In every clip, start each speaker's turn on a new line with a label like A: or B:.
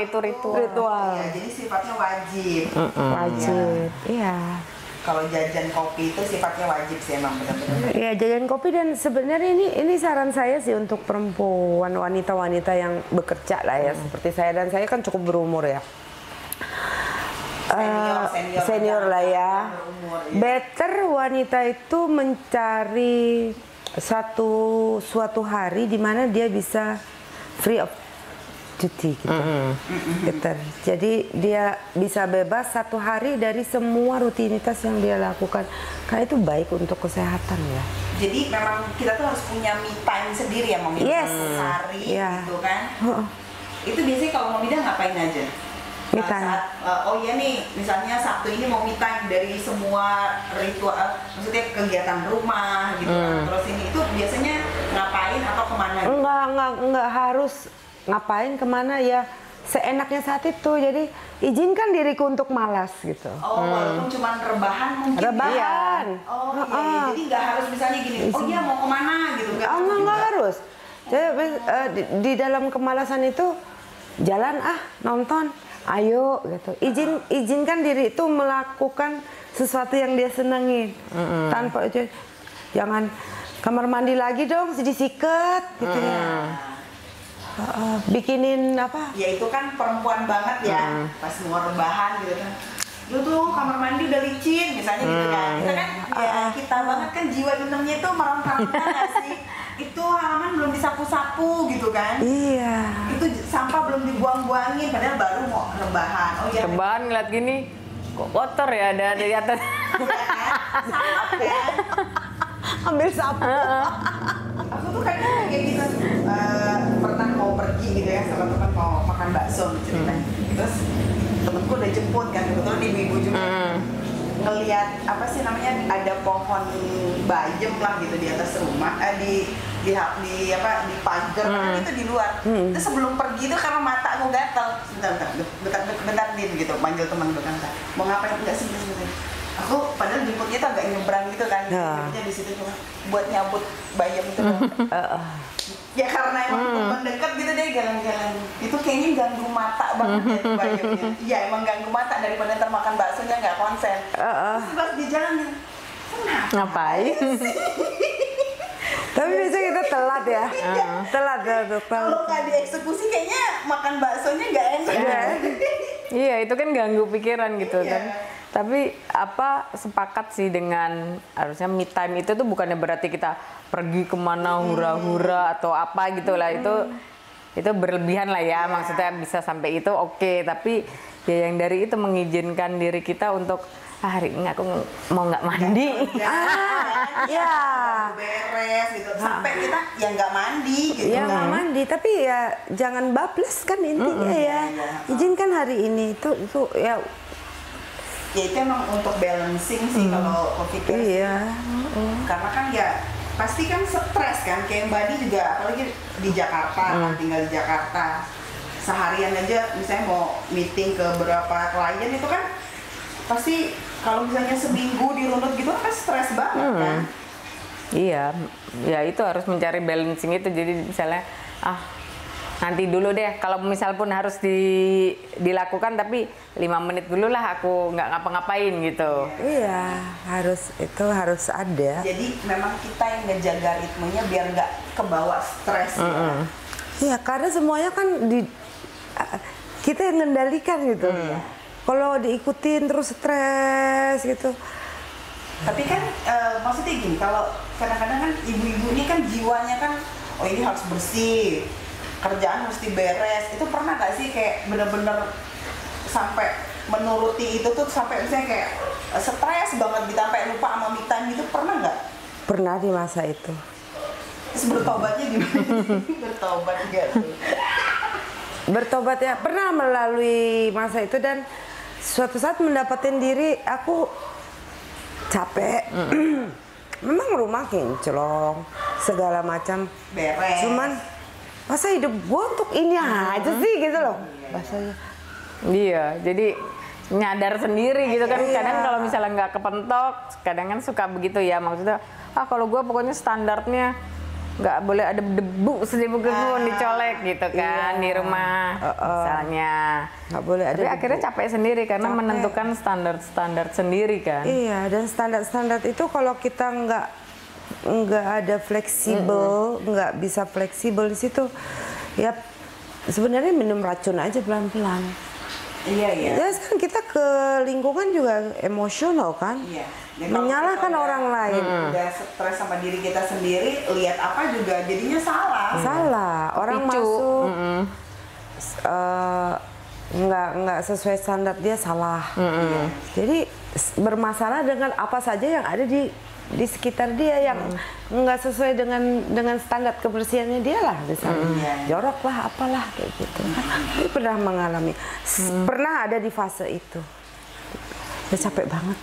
A: itu ritual.
B: Iya, jadi sifatnya wajib.
C: Wajib, iya.
B: Kalau jajan kopi itu sifatnya wajib sih emang benar-benar.
C: Iya, jajan kopi. Dan sebenarnya ini saran saya sih untuk perempuan, wanita-wanita yang bekerja lah ya, seperti saya, dan saya kan cukup berumur ya. Senior lah ya.
B: Berumur, ya.
C: Better wanita itu mencari suatu hari di mana dia bisa free of duty gitu. Better. Jadi dia bisa bebas satu hari dari semua rutinitas yang dia lakukan. Karena itu baik untuk kesehatan ya.
B: Jadi memang kita tuh harus punya me time sendiri ya,
C: Yes.
B: sehari gitu kan. Itu biasanya kalau mau bida ngapain aja?
C: Me time.
B: Oh iya nih, misalnya Sabtu ini mau me time dari semua ritual, maksudnya kegiatan rumah gitu kan. Terus ini itu biasanya ngapain atau kemana? Gitu?
C: Enggak harus ngapain kemana ya, seenaknya saat itu. Jadi izinkan diriku untuk malas gitu.
B: Oh, walaupun cuma rebahan mungkin.
C: Rebahan.
B: Ya? Oh iya, jadi nggak harus misalnya gini. Oh dia mau kemana gitu?
C: Nggak harus. Jadi di dalam kemalasan itu jalan nonton. Ayo gitu. Izinkan diri itu melakukan sesuatu yang dia senengin. Tanpa itu, jangan kamar mandi lagi dong, disikat gitu ya. Bikinin apa?
B: Ya itu kan perempuan banget ya, pas mau rebahan gitu kan. Lu tuh kamar mandi udah licin misalnya gitu kan. Kita kan ya kita banget kan jiwa intemnya itu meronta-ronta nggak sih? Itu halaman belum disapu-sapu gitu kan.
C: Iya.
B: Itu sampah belum dibuang-buangin padahal baru mau rebahan. Oh ya.
A: Rebahan ngeliat gini, kok kotor ya ada di atas.
B: Iya kan? Sama kan?
C: Ambil sapu.
B: Aku tuh kadang kayak gitu, pernah mau pergi gitu ya sama teman mau makan bakso ceritanya. Terus temenku udah jemput kan, kebetulan ibu-ibu juga ngelihat apa sih namanya, ada pohon bayam lah gitu di atas rumah, di pagar kan itu di luar. Terus sebelum pergi itu karena mata aku gatel, bentar Din gitu, panggil teman gue kan, mau ngapain? Enggak sih sebenarnya. Aku padahal jemputnya tuh agak nyebrang gitu kan, jemputnya di situ cuma buat nyabut bayam itu dong. Ya karena emang teman dekat gitu deh, jalan-jalan itu kayaknya ganggu mata banget ya tuh bayamnya. Iya emang ganggu mata, daripada ntar makan baksonya nggak konsen. Terus pas di jalan gitu,
A: Ngapain?
C: Tapi biasanya kita telat ya. Telat.
B: Kalau nggak dieksekusi kayaknya makan baksonya nggak enak.
A: Iya, itu kan ganggu pikiran gitu kan. Tapi sepakat sih dengan harusnya me time itu tuh bukannya berarti kita pergi kemana hura-hura atau apa gitu lah. Itu berlebihan lah ya, maksudnya bisa sampai itu oke. Tapi ya yang dari itu mengizinkan diri kita untuk hari ini aku mau nggak mandi.
B: Ya. Beres gitu. Sampai kita ya nggak mandi gitu.
C: Ya nggak mandi, tapi ya jangan bablas kan intinya ya. Izinkan hari ini itu ya.
B: Ya itu emang untuk balancing sih kalau pikir.
C: Iya.
B: Karena kan ya pasti kan stres kan, kayak Mbak Di juga apalagi di Jakarta, tinggal di Jakarta. Seharian aja misalnya mau meeting ke beberapa klien itu kan pasti kalau misalnya seminggu dirunut gitu kan stres banget kan.
A: Iya, ya itu harus mencari balancing itu. Jadi misalnya nanti dulu deh, kalau misal pun harus dilakukan tapi 5 menit dulu lah aku nggak ngapa-ngapain gitu.
C: Iya, itu harus ada.
B: Jadi memang kita yang ngejaga ritmenya biar nggak kebawa stres ya.
C: Iya, karena semuanya kan kita yang mengendalikan gitu. Kalau diikutin terus stres gitu.
B: Tapi kan maksudnya gini, kalau kadang-kadang kan ibu-ibu ini kan jiwanya kan, oh ini harus bersih, kerjaan mesti beres. Itu pernah gak sih kayak bener-bener sampai menuruti itu tuh sampai misalnya kayak stres banget gitu, sampai lupa sama me time gitu, pernah nggak?
C: Pernah di masa itu.
B: Terus bertobatnya gimana? Bertobat gak tuh?
C: Bertobat ya, pernah melalui masa itu dan suatu saat mendapatkan diri aku capek. Memang rumah kinclong, segala macam
B: beres.
C: Cuman masa hidup gua untuk ini aja sih gitu loh. Bahasanya.
A: Iya, jadi nyadar sendiri gitu kan. Kadang kalau misalnya nggak kepentok, kadang kan suka begitu ya, maksudnya kalau gua pokoknya standarnya nggak boleh ada debu sedikit pun dicolek gitu kan di rumah misalnya.
C: Nggak boleh ada
A: Tapi
C: debu.
A: akhirnya capek sendiri karena
C: Capek.
A: menentukan standar-standar sendiri kan.
C: Iya, dan standar-standar itu kalau kita nggak ada fleksibel, nggak bisa fleksibel di situ, ya sebenarnya minum racun aja pelan-pelan.
B: Iya, iya.
C: Ya kan kita ke lingkungan juga emosional kan,
B: Iya. Dan kalau
C: menyalahkan
B: kita
C: orang lain.
B: Udah stres sama diri kita sendiri, lihat apa juga jadinya salah.
C: Salah, orang
A: Picu.
C: masuk nggak sesuai standar dia salah. Jadi bermasalah dengan apa saja yang ada di sekitar dia yang nggak sesuai dengan standar kebersihannya dia lah, misalnya jorok lah, apalah kayak gitu. Dia pernah mengalami, pernah ada di fase itu. Dia capek banget.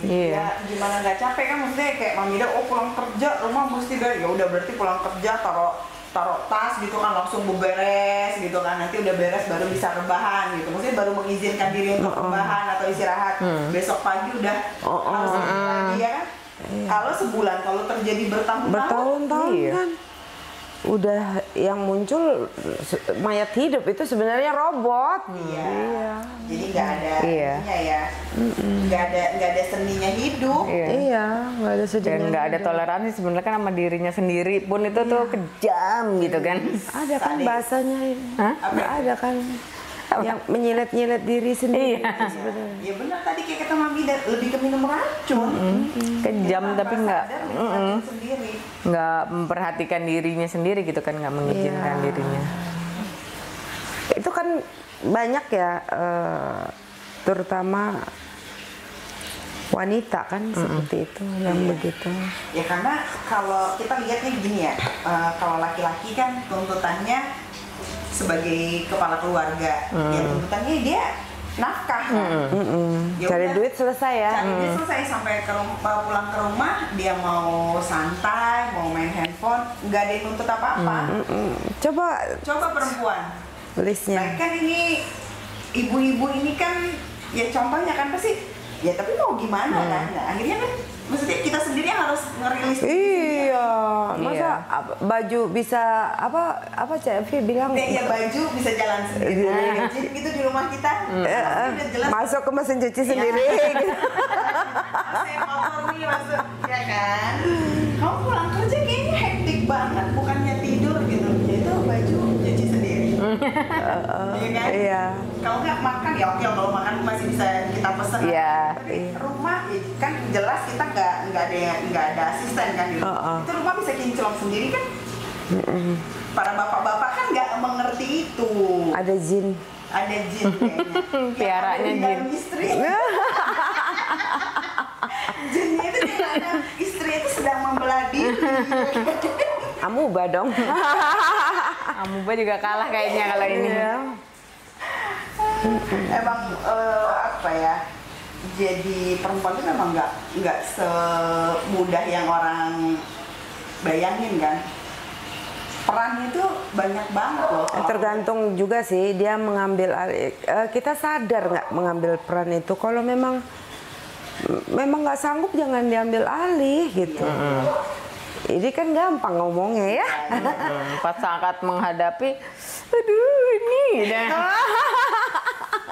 A: Iya.
B: Ya gimana nggak capek kan, maksudnya kayak Mamida pulang kerja rumah mesti ya udah berarti pulang kerja taruh tas gitu kan, langsung beberes gitu kan, nanti udah beres baru bisa rebahan gitu, maksudnya baru mengizinkan diri untuk rebahan atau istirahat. Besok pagi udah harus lagi ya kan. Kalau sebulan, kalau terjadi
C: Bertahun-tahun
A: Iya.
C: kan udah yang muncul mayat hidup itu sebenarnya robot.
B: Iya. Jadi nggak ada
A: Iya.
B: ininya ya, nggak ada seninya hidup.
C: Iya, nggak ada sedihnya.
A: Dan nggak ada toleransi sebenarnya kan sama dirinya sendiri pun itu tuh kejam gitu kan.
C: Ada kan bahasanya,
A: Hah?
C: nggak ada kan yang menyilet-nyilet diri sendiri.
A: Iya.
B: Ya benar tadi kayak kata Mami, lebih ke minum racun.
A: Kejam tapi nggak
B: Minum racun sendiri.
A: nggak memperhatikan dirinya sendiri gitu kan, nggak mengizinkan dirinya.
C: Itu kan banyak ya, terutama wanita kan seperti itu yang begitu.
B: Ya karena kalau kita lihatnya gini ya, kalau laki-laki kan tuntutannya sebagai kepala keluarga, ya tuntutannya dia nafkah kan. Ya
C: Cari
B: udah,
C: duit selesai ya.
B: cari duit selesai, sampai pulang ke rumah dia mau santai, mau main handphone, nggak ada yang nuntut apa-apa.
C: Coba
B: Perempuan,
C: listnya.
B: nah kan ini ibu-ibu ini kan ya contohnya kan pasti ya, tapi mau gimana kan. Nah, akhirnya kan maksudnya kita sendiri yang harus ngerilis diri sendiri.
C: Iya, masa
A: Iya.
C: baju bisa apa Cik Evi bilang
B: Ya baju bisa jalan sendiri. Jadi gitu di rumah kita udah jelas.
C: masuk ke mesin cuci sendiri.
B: Saya motor nih masuk, ya kan. Kamu pulang kerja kayaknya hektik banget, bukannya tidur gitu. Ya itu baju cuci sendiri. Iya kan?
C: Iya.
B: Kalau nggak makan ya oke, kalau makan masih bisa kita pesen.
A: Iya.
B: Tapi rumah ya kan jelas kita nggak ada asisten kan di rumah. Itu rumah bisa kinclong sendiri kan. Para bapak-bapak kan nggak mengerti itu.
C: Ada jin.
B: Ada jin kayaknya.
A: Piaranya
B: Yang ada di dalam
A: jin.
B: istri. Jinnya itu di mana istri itu sedang membelah diri.
C: Amuba dong.
A: Amuba juga kalah kayaknya kalau ini.
B: Emang apa ya? Jadi perempuan itu memang nggak semudah yang orang bayangin kan. Perannya itu banyak banget loh.
C: Tergantung juga sih dia mengambil alih. Kita sadar nggak mengambil peran itu. Kalau memang nggak sanggup jangan diambil alih gitu. Ini kan gampang ngomongnya ya.
A: Pas saat menghadapi, aduh ini dah.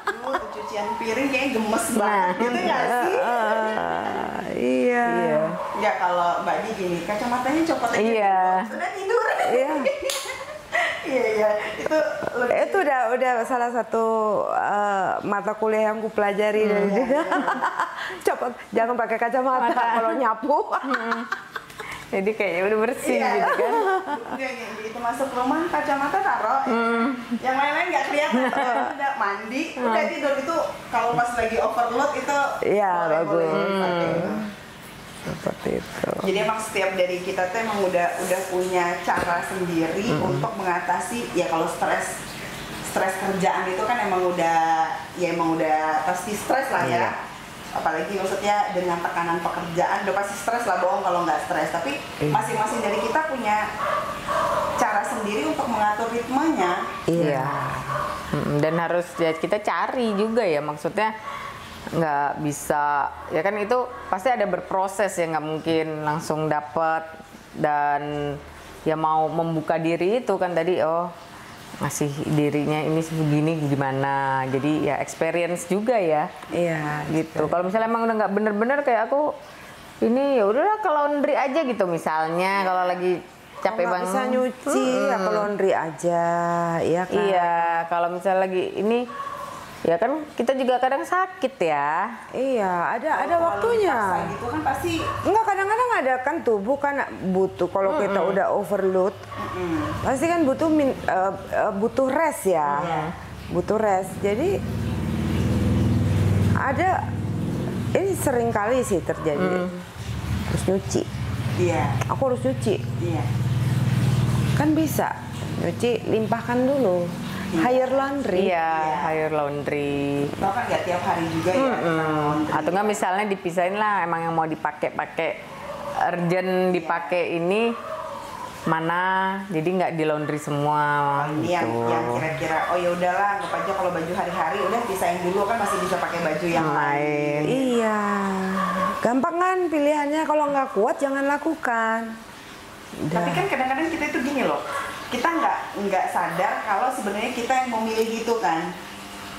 B: Aduh, cucian piring kayaknya gemes banget gitu nggak sih?
C: Iya.
B: Nggak, kalau Mbak Di gini, kacamatanya copot aja
A: Iya.
B: dulu. Sudah tidur.
C: Iya.
B: Iya, itu lebih.
C: Itu udah salah satu mata kuliah yang ku pelajari dari dia. Copot, jangan pakai kacamata kalau nyapu.
A: Jadi kayaknya udah bersih
B: Iya.
A: gitu kan.
B: Udah gitu masuk rumah kacamata taruh. Yang lain-lain nggak kelihatan. Udah mandi, udah tidur. Itu kalau pas lagi overload itu
C: Iya,
B: boleh
C: bagus.
B: dipakai itu.
C: Seperti itu.
B: Jadi emang setiap dari kita tuh emang udah punya cara sendiri untuk mengatasi ya kalau stres kerjaan itu kan emang udah pasti stres lah ya. Apalagi maksudnya dengan tekanan pekerjaan udah pasti stres lah, bohong kalau nggak stres. Tapi masing-masing dari kita punya cara sendiri untuk mengatur ritmenya.
C: Iya.
A: Dan harus ya kita cari juga ya, maksudnya nggak bisa ya kan, itu pasti ada berproses ya, nggak mungkin langsung dapet dan ya mau membuka diri itu kan tadi ngasih dirinya ini segini gimana, jadi ya experience juga ya.
C: Iya.
A: Gitu. Kalau misalnya emang udah nggak bener-bener kayak aku ini ya udahlah ke laundry aja gitu misalnya kalau lagi capek banget.
C: Bisa nyuci ya ke laundry aja, ya kan?
A: Iya, kalau misalnya lagi ini ya kan kita juga kadang sakit ya.
C: Iya, ada
B: Kalau
C: waktunya.
B: dipaksa gitu kan pasti
C: Enggak, kadang-kadang ada kan tubuh kan butuh kalau kita udah overload, pasti kan butuh rest ya, butuh rest. Jadi ada ini sering kali sih terjadi, harus nyuci.
B: iya,
C: Aku harus nyuci,
B: iya.
C: kan bisa nyuci limpahkan dulu, hire laundry.
A: Iya, hire laundry.
B: Bahkan nggak tiap hari juga ya. kita laundry.
A: Atau enggak misalnya dipisahin lah emang yang mau dipakai urgent dipakai ini mana, jadi nggak di laundry semua
B: Ini
A: gitu.
B: yang kira-kira ya udahlah anggap aja kalau baju hari-hari udah pisahin dulu kan masih bisa pakai baju yang lain.
C: Iya, gampang kan pilihannya, kalau nggak kuat jangan lakukan.
B: Tapi kan kadang-kadang kita itu gini loh, kita nggak sadar kalau sebenarnya kita yang memilih gitu kan.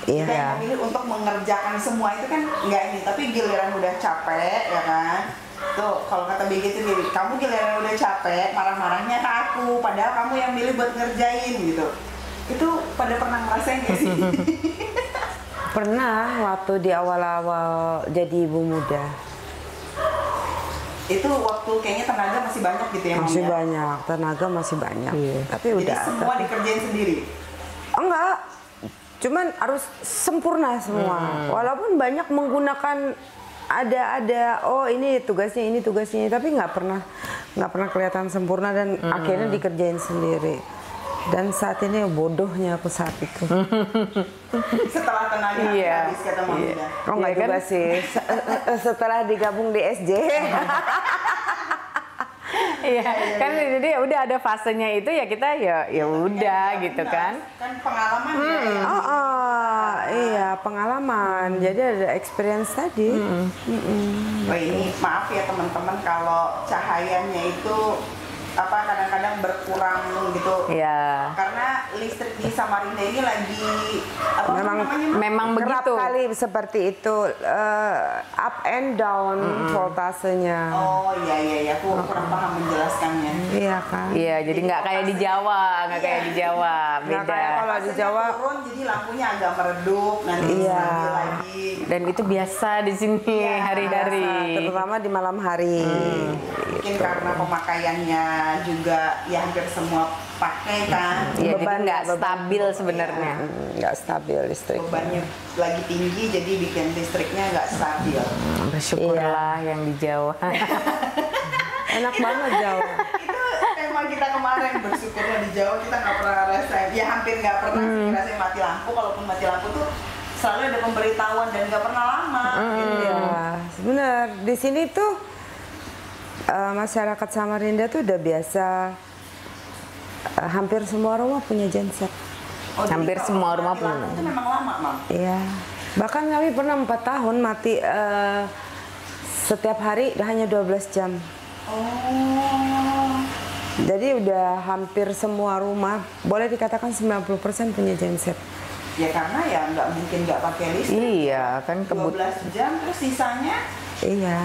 C: Iya.
B: Kita yang memilih untuk mengerjakan semua itu kan nggak ini, tapi giliran udah capek ya kan. Tuh kalau kata BG itu gini, kamu giliran udah capek marah-marahnya ke aku, padahal kamu yang milih buat ngerjain gitu. Itu pada pernah ngerasain nggak sih?
C: Pernah waktu di awal-awal jadi ibu muda.
B: Itu waktu kayaknya tenaga masih banyak gitu ya,
C: Masih
B: Mam, ya?
C: banyak, tenaga masih banyak.
A: Iya.
C: Tapi
B: Jadi
C: udah.
B: semua dikerjain sendiri.
C: Enggak, cuman harus sempurna semua. Walaupun banyak menggunakan ada ini tugasnya, tapi nggak pernah kelihatan sempurna dan akhirnya dikerjain sendiri. Dan saat ini bodohnya aku saat itu.
B: Setelah tenaga
A: Iya.
B: habis kata Mami.
A: Iya.
C: Oh nggak
A: Iya kan?
C: juga sih. Setelah digabung di SJ.
A: Iya, kan jadi ya udah ada fasenya itu ya kita ya udah gitu kan.
B: Kan pengalaman ya.
C: Iya pengalaman. Jadi ada experience tadi.
B: Oh ini maaf ya teman-teman kalau cahayanya itu kadang-kadang berkurang gitu.
A: Iya.
B: Karena listrik di Samarinda ini lagi namanya?
A: Memang
C: Kerap
A: begitu.
C: kali seperti itu, up and down voltasenya.
B: Oh iya, aku kurang paham menjelaskannya.
C: Iya kan.
A: Iya, jadi nggak kayak di Jawa, nggak kayak di Jawa,
C: Nggak
A: beda.
C: kayak kalau di Jawa.
B: Turun jadi lampunya agak meredup, nanti
C: Iya.
B: stabil lagi.
A: Dan itu biasa di sini
B: Iya,
A: hari-hari.
C: Terutama di malam hari.
B: Mungkin karena pemakaiannya juga ya hampir semua pakai kan.
A: Iya, jadi
C: Beban-
A: nggak
C: beban.
A: stabil sebenarnya.
C: Nggak stabil listrik.
B: Bebannya lagi tinggi jadi bikin listriknya nggak stabil.
A: Bersyukurlah yang di Jawa.
C: Enak banget Jawa.
B: Itu tema kita kemarin, bersyukurlah di Jawa kita nggak pernah rasain, ya hampir nggak pernah sih ngerasain mati lampu. Kalaupun mati lampu tuh selalu ada pemberitahuan dan nggak pernah lama. Gitu.
C: Iya, benar. Di sini tuh masyarakat Samarinda tuh udah biasa, hampir semua rumah punya genset.
B: Oh, jadi
A: Hampir
B: kalau
A: semua
B: mati
A: rumah
B: lampu
A: punya.
B: itu memang lama, Mam.
C: Iya. Bahkan kami pernah 4 tahun mati setiap hari hanya 12 jam.
B: Oh.
C: Jadi udah hampir semua rumah, boleh dikatakan 90% punya genset.
B: Ya karena ya nggak mungkin nggak pakai listrik.
A: Iya, kan
B: 12 jam terus sisanya.
C: Iya.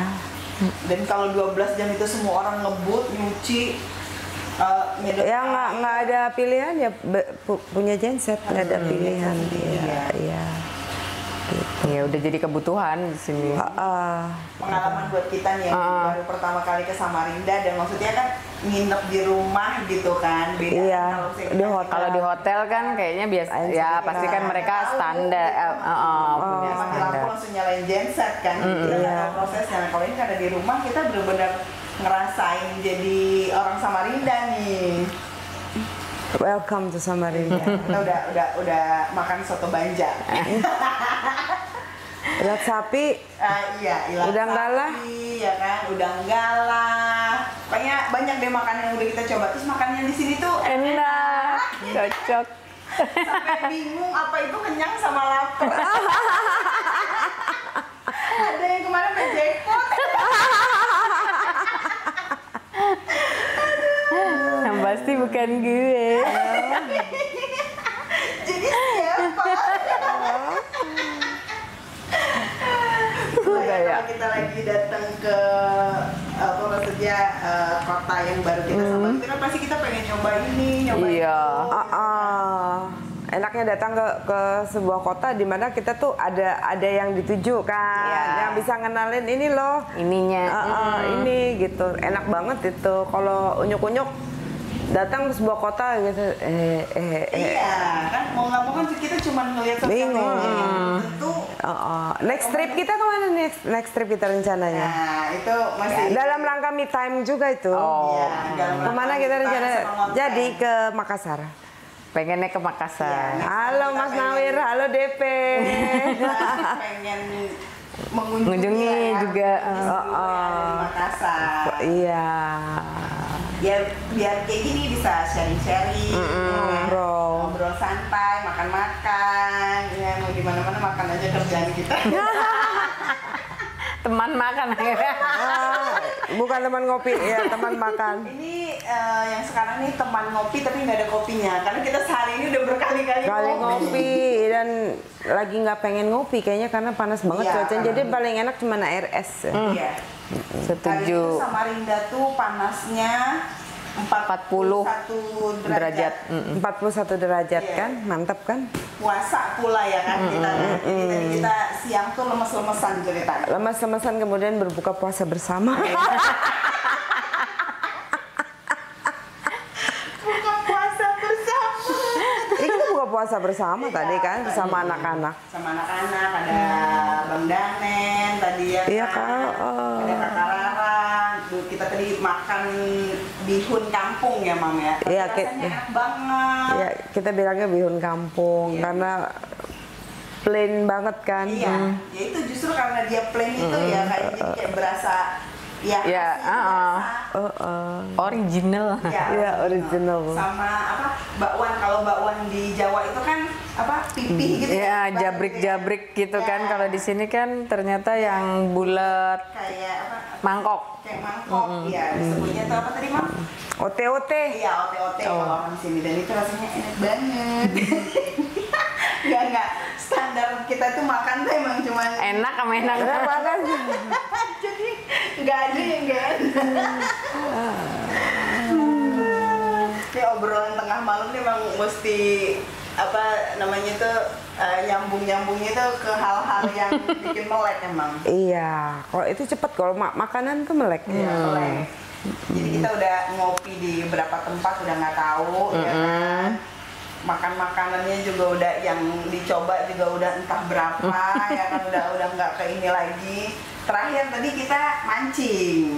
B: Dan kalau 12 jam itu semua orang ngebut, nyuci, nyedot
C: Ya
B: air.
C: nggak ada pilihan ya, punya genset nggak ada pilihan. Iya, iya.
A: Ya udah jadi kebutuhan di sini.
B: Pengalaman buat kita nih yang baru pertama kali ke Samarinda, dan maksudnya kan nginep di rumah gitu kan, beda
C: Iya,
B: kan kalau
C: di hotel.
A: Kalau di hotel kan kayaknya biasa, ya pasti kan mereka standar, punya
B: mati lampu
A: standar.
B: langsung nyalain genset kan, kita nggak tahu prosesnya. Nah, kalau ini karena di rumah kita benar-benar ngerasain jadi orang Samarinda nih.
C: Welcome to Samarinda.
B: Kita udah makan soto Banjar.
C: Urat sapi,
B: Iya, ilat
C: Udang
B: sapi,
C: galah.
B: ya kan, udang galah. Pokoknya banyak deh makanan yang udah kita coba. Terus makannya di sini tuh
A: Enak, cocok.
B: sampai bingung apa itu kenyang sama lapar. Ada yang kemarin jackpot. kalau kita lagi datang ke apa maksudnya kota yang baru kita sama itu kan pasti kita pengen nyoba ini, nyoba
A: Iya.
B: itu.
C: Enaknya datang ke sebuah kota di mana kita tuh ada yang dituju kan,
A: Iya.
C: yang bisa ngenalin ini loh,
A: Ininya.
C: ini gitu, enak banget itu. Kalau unyuk-unyuk datang ke sebuah kota gitu,
B: Iya, kan mau nggak mau kan kita cuma ngelihat sosial
C: Bingung.
B: media. Tentu.
C: Next trip kita kemana nih? Next trip kita rencananya?
B: Nah, itu masih.
C: Dalam rangka me time juga itu.
A: Oh.
B: Iya,
C: Kemana kita rencana?
B: sama konten.
C: Jadi ke Makassar.
A: Pengennya ke Makassar.
B: Iya.
C: Halo Mas Nawir, halo DP.
B: pengen mengunjungi
A: Mengunjungi juga.
B: di Makassar.
C: Iya.
B: Biar kayak gini bisa sharing-sharing, ngobrol santai, makan-makan, ya mau di mana-mana makan aja kerjaan kita.
A: Teman makan akhirnya.
C: Bukan teman ngopi, ya teman makan.
B: Ini yang sekarang nih teman ngopi tapi nggak ada kopinya, karena kita sehari ini udah berkali-kali
C: Kali ngopi dan lagi nggak pengen ngopi kayaknya karena panas banget
B: Iya,
C: cuacanya. Jadi paling enak cuma air es.
B: Iya. Kali itu
A: Setuju.
B: Samarinda tuh panasnya 41 derajat.
C: 41 derajat
B: Iya.
C: kan, mantap kan?
B: Puasa pula ya kan kita. Jadi tadi kita siang tuh lemes-lemesan ceritanya.
C: Lemas-lemesan kemudian berbuka puasa bersama.
B: Buka puasa bersama.
C: Ini buka puasa bersama tadi kan, bersama anak-anak.
B: Sama anak-anak ada Bang Danen tadi ya.
C: Iya,
B: kan?
C: Kak.
B: Ada Kakak Rara. Duh, kita tadi makan bihun kampung ya Mam ya. Tapi
C: Iya,
B: rasanya enak banget.
C: Ya kita bilangnya bihun kampung karena plain banget kan.
B: Iya, ya itu justru karena dia plain itu ya kayak berasa ya.
A: Ya,
B: asli,
A: Original.
B: berasa. Ya,
C: Iya, original.
B: Sama apa bakwan, kalau bakwan di Jawa itu kan apa pipih gitu.
A: Ya,
B: kan,
A: jabrik-jabrik gitu
B: Ya,
A: kan. Kalau di sini kan ternyata yang bulat,
B: kayak apa?
A: mangkok.
B: Kayak mangkok, ya disebutnya itu apa tadi Mam?
C: Ote-ote.
B: Iya, ote-ote kalau orang sini dan itu rasanya enak banget. Enggak, standar kita tuh makan tuh emang cuma
A: Enak sama enak.
C: Berapa kan?
B: jadi nggak ada yang nggak enak. Ini obrolan tengah malam nih emang mesti apa namanya tuh nyambung-nyambungnya tuh ke hal-hal yang bikin melek emang.
C: Iya, kalau itu cepet kalau makanan tuh melek.
B: Iya, melek. Jadi kita udah ngopi di beberapa tempat udah nggak tahu ya kan. Makan makanannya juga udah yang dicoba juga udah entah berapa ya kan udah nggak ke ini lagi. Terakhir tadi kita mancing.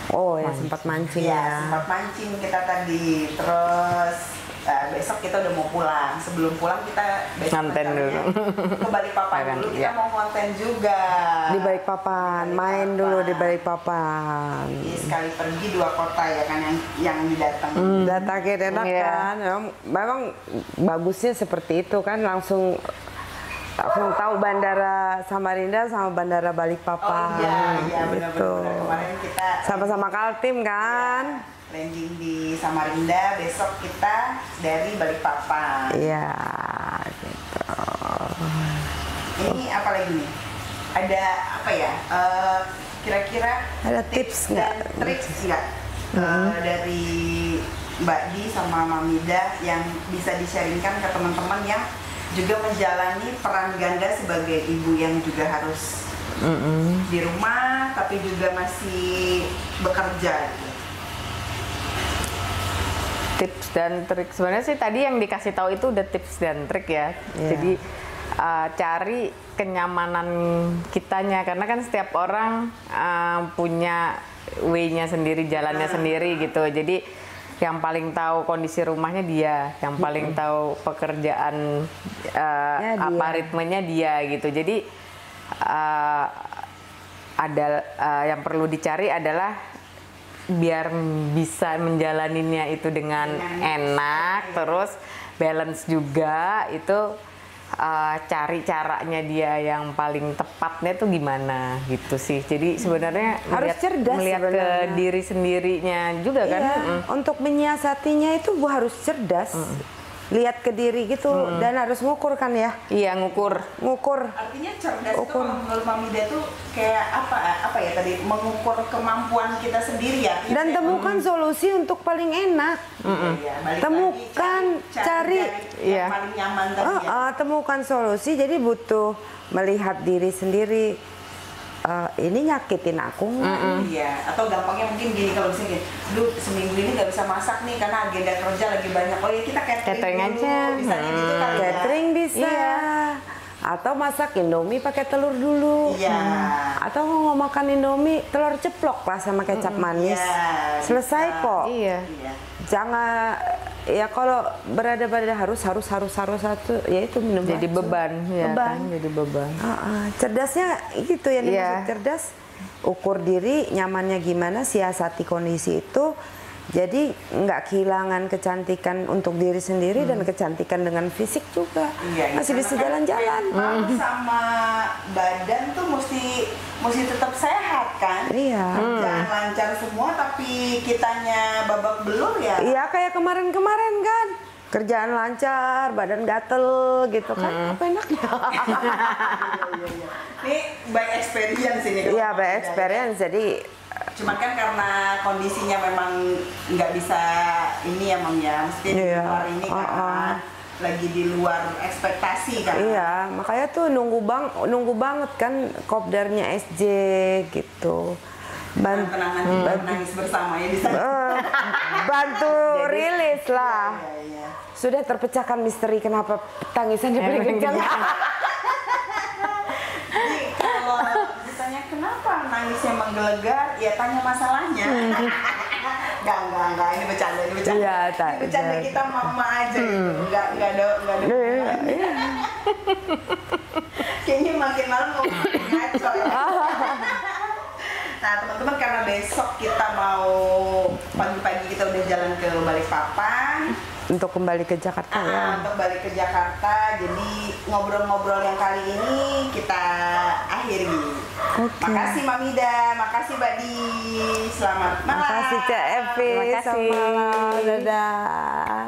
C: Oh ya sempat mancing
B: Iya,
C: ya.
B: sempat mancing kita tadi. Terus besok kita udah mau pulang. Sebelum pulang kita besok
A: Ngonten
B: rencananya
A: dulu.
B: ke Balikpapan dulu. Kita
A: Iya.
B: mau konten juga.
C: Di Balikpapan, main dulu di Balikpapan.
B: Jadi sekali pergi dua kota ya kan yang didatang.
C: Datangin enak
A: Iya.
C: kan. Memang bagusnya seperti itu kan langsung tahu bandara Samarinda sama bandara
B: Oh
C: Balikpapan.
B: iya benar-benar.
C: Gitu.
B: Kemarin kita
C: Sama-sama Kaltim kan.
B: landing di Samarinda, besok kita dari Balikpapan.
C: Iya, gitu.
B: Ini apa lagi nih? Ada apa ya? Kira-kira
C: Ada tips nggak?
B: dan triks nggak dari Mbak Di sama Mamida yang bisa di-sharingkan ke teman-teman yang juga menjalani peran ganda sebagai ibu yang juga harus di rumah tapi juga masih bekerja. Gitu.
A: Tips dan trik sebenarnya sih tadi yang dikasih tahu itu udah tips dan trik ya.
C: Iya.
A: Jadi cari kenyamanan kitanya karena kan setiap orang punya way-nya sendiri, jalannya sendiri gitu. Jadi yang paling tahu kondisi rumahnya dia, yang paling tahu pekerjaan
C: dia.
A: apa ritmenya dia gitu. Jadi ada yang perlu dicari adalah biar bisa menjalaninya itu dengan enak, terus balance juga itu cari caranya dia yang paling tepatnya tuh gimana gitu sih. Jadi sebenarnya
C: Harus cerdas
A: melihat ke
C: sebenarnya.
A: diri sendirinya juga kan.
C: Iya, untuk menyiasatinya itu harus cerdas. lihat ke diri gitu dan harus ngukur kan ya.
A: Iya, ngukur.
B: Artinya cerdas itu kalau menurut Mamida tuh kayak apa ya tadi, mengukur kemampuan kita sendiri ya.
C: Dan temukan solusi untuk paling enak.
B: Iya, balik
C: Temukan,
B: lagi,
C: cari
B: yang paling nyaman tadi ya.
C: temukan solusi. Jadi butuh melihat diri sendiri. Ini nyakitin aku nggak?
B: Iya, atau gampangnya mungkin gini, kalau misalnya lu seminggu ini nggak bisa masak nih karena agenda kerja lagi banyak. Oh ya kita catering dulu,
A: aja.
B: misalnya gitu kali ya.
C: Catering bisa.
A: Iya.
C: Atau masak Indomie pakai telur dulu.
B: Iya.
C: Atau mau makan Indomie telur ceplok lah sama kecap manis.
B: Iya,
C: Selesai
B: bisa.
C: kok.
A: Iya.
B: Iya.
C: Jangan ya kalau berada harus satu ya itu minum
A: Jadi
C: batu.
A: beban, ya
C: Beban.
A: kan? Jadi beban.
C: Cerdasnya itu yang dimaksud
A: Iya.
C: cerdas. Ukur diri nyamannya gimana, siasati kondisi itu. Jadi nggak kehilangan kecantikan untuk diri sendiri dan kecantikan dengan fisik juga.
B: Iya,
C: Masih bisa
B: karena kan
C: jalan-jalan.
B: mental sama badan tuh mesti tetap sehat kan.
C: Iya.
B: Jangan lancar semua tapi kitanya babak belur ya.
C: Iya kayak kemarin-kemarin kan. Kerjaan lancar, badan gatel gitu kan. Apa enaknya?
B: Ini by experience ini.
C: Iya, by experience. Jadi
B: Cuman kan karena kondisinya memang nggak bisa ini ya Mam ya, mesti di
C: Iya.
B: luar ini kan, lagi di luar ekspektasi kan.
C: iya, makanya tuh nunggu banget kan kopdarnya SJ gitu.
B: Tenang nanti nangis bersama ya di sana.
C: Bantu rilis lah.
B: Iya, iya.
C: Sudah terpecahkan misteri kenapa tangisan diberi kencang.
B: Jadi kalau ditanya kenapa nangisnya menggelegar, ya tanya masalahnya. Enggak, ini bercanda.
C: Iya,
B: Ini bercanda kita mama aja gitu. Enggak ada.
C: Iya.
B: Kayaknya makin malam mau makin ngaco ya. Nah teman-teman, karena besok kita mau pagi-pagi kita udah jalan ke Balikpapan
C: Untuk kembali ke Jakarta ya.
B: untuk balik ke Jakarta, jadi ngobrol-ngobrol yang kali ini kita akhiri. Makasih Mamida, makasih Mbak Di, selamat malam.
C: Makasih Cak Evi.
A: Terima kasih.
C: Selamat malam. Dadah.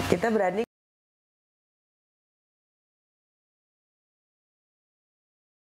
C: Kita berani